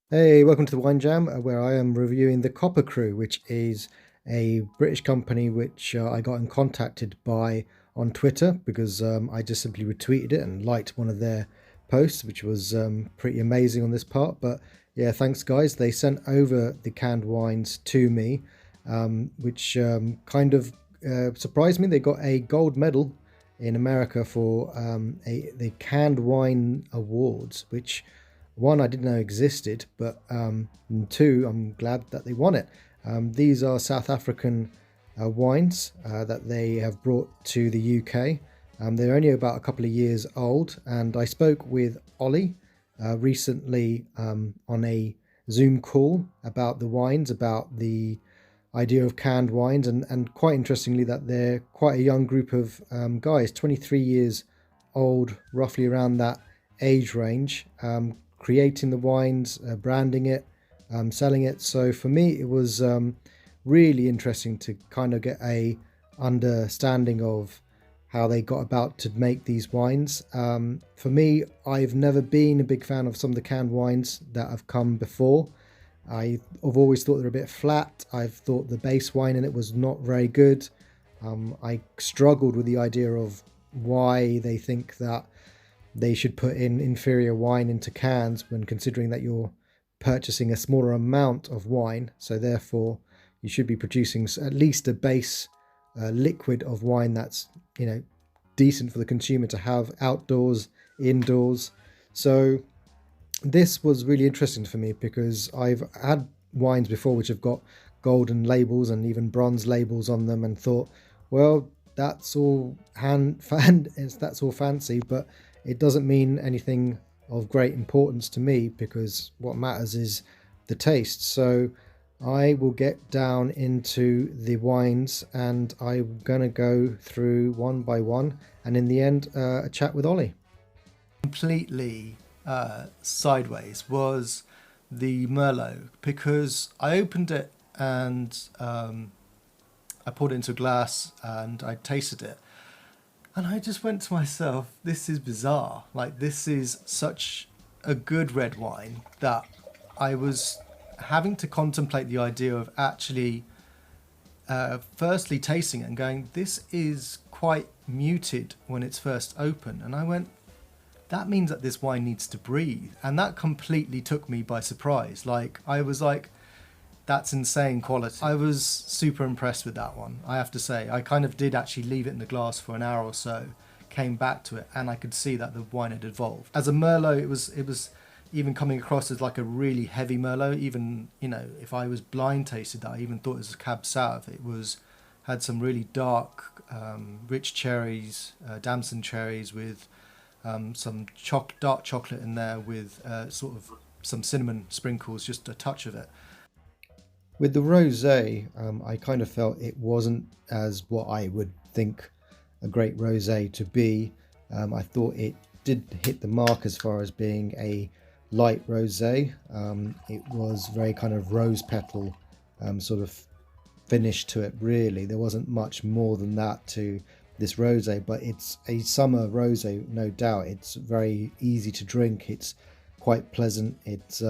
Hey, welcome to the Wine Jam, where I am reviewing the Copper Crew, which is a British company which I got in contacted by on Twitter because I just simply retweeted it and liked one of their posts, which was pretty amazing on this part. But yeah, thanks guys. They sent over the canned wines to me, which kind of surprised me. They got a gold medal in America for the Canned Wine Awards, which one I didn't know existed, but and two, I'm glad that they won it. These are South African wines that they have brought to the UK. They're only about a couple of years old, and I spoke with Ollie recently on a Zoom call about the wines, about the idea of canned wines, and quite interestingly, that they're quite a young group of guys, 23 years old, roughly around that age range, creating the wines, branding it, selling it. So for me, it was really interesting to kind of get a understanding of how they got about to make these wines. For me, I've never been a big fan of some of the canned wines that have come before. I've always thought they're a bit flat. I've thought the base wine in it was not very good. I struggled with the idea of why they think that they should put in inferior wine into cans when considering that you're purchasing a smaller amount of wine. So therefore, you should be producing at least a base liquid of wine that's decent for the consumer to have outdoors, indoors. So this was really interesting for me because I've had wines before which have got golden labels and even bronze labels on them, and thought, well, that's all that's all fancy, but it doesn't mean anything of great importance to me because what matters is the taste. So I will get down into the wines and I'm gonna go through one by one, and in the end, a chat with Ollie. Completely sideways was the Merlot because I opened it and I poured it into a glass and I tasted it. And I just went to myself, this is bizarre. Like, this is such a good red wine that I was having to contemplate the idea of actually, firstly, tasting it and going, this is quite muted when it's first open. And I went, that means that this wine needs to breathe. And that completely took me by surprise. Like, I was like, that's insane quality. I was super impressed with that one, I have to say. I kind of did actually leave it in the glass for an hour or so, came back to it, and I could see that the wine had evolved. As a Merlot, it was even coming across as like a really heavy Merlot. Even, if I was blind tasted that, I even thought it was a Cab Sauv. It was had some really dark, rich cherries, damson cherries with some dark chocolate in there with sort of some cinnamon sprinkles, just a touch of it. With the rosé, I kind of felt it wasn't as what I would think a great rosé to be. I thought it did hit the mark as far as being a light rosé. It was very kind of rose petal sort of finish to it. Really, there wasn't much more than that to this rosé, but it's a summer rosé, no doubt. It's very easy to drink. It's quite pleasant. It's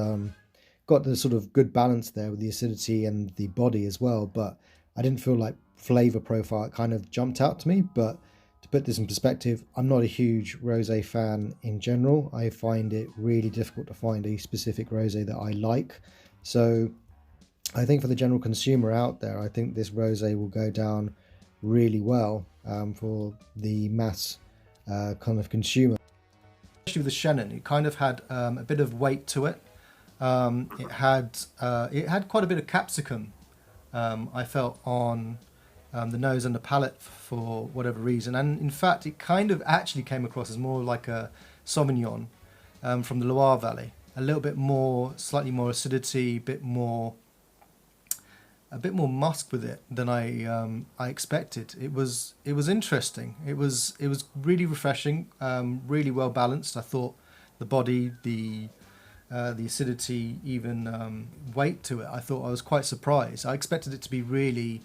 got the sort of good balance there with the acidity and the body as well. But I didn't feel like flavor profile it kind of jumped out to me. But to put this in perspective, I'm not a huge rosé fan in general. I find it really difficult to find a specific rosé that I like. So I think for the general consumer out there, I think this rosé will go down really well for the mass kind of consumer. Especially with the Shannon, it kind of had a bit of weight to it. It had quite a bit of capsicum. I felt on the nose and the palate for whatever reason, and in fact, it kind of actually came across as more like a Sauvignon from the Loire Valley. A little bit more, slightly more acidity, a bit more musk with it than I expected. It was interesting. It was really refreshing, really well balanced. I thought the body, the acidity, even weight to it. I thought I was quite surprised. I expected it to be really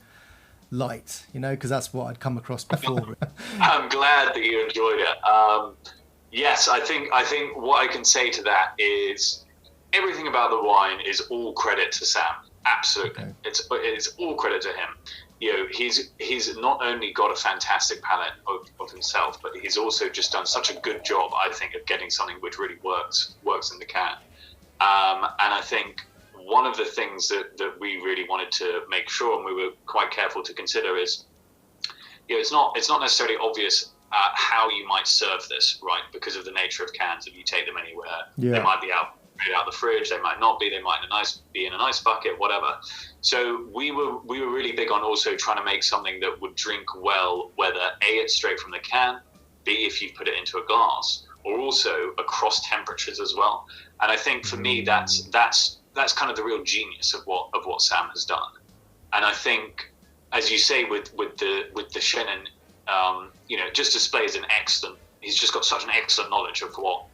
light, because that's what I'd come across before. I'm glad that you enjoyed it. Yes, I think what I can say to that is everything about the wine is all credit to Sam. Absolutely, Okay. it's all credit to him. You know, he's not only got a fantastic palate of himself, but he's also just done such a good job, I think, of getting something which really works in the can. And I think one of the things that we really wanted to make sure, and we were quite careful to consider, is, you know, it's not necessarily obvious how you might serve this, right? Because of the nature of cans, if you take them anywhere, Yeah. they might be out the fridge, they might not be, they might be in an ice bucket, whatever. So we were really big on also trying to make something that would drink well, whether A, it's straight from the can, B, if you put it into a glass, or also across temperatures as well. And I think for me, that's kind of the real genius of what Sam has done. And I think, as you say, with the Chenin, you know, just displays an excellent. He's just got such an excellent knowledge of what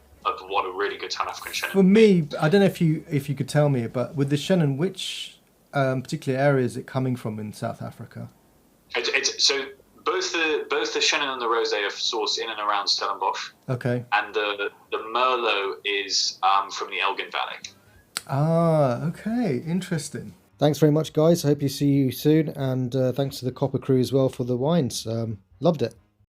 a really good South African Chenin. For me, I don't know if you could tell me, but with the Chenin, which particular area is it coming from in South Africa? So both the Chenin and the Rosé are sourced in and around Stellenbosch. Okay. And the Merlot is from the Elgin Valley. Ah, okay, interesting. Thanks very much, guys. I hope you see you soon, and thanks to the Copper Crew as well for the wines. Loved it.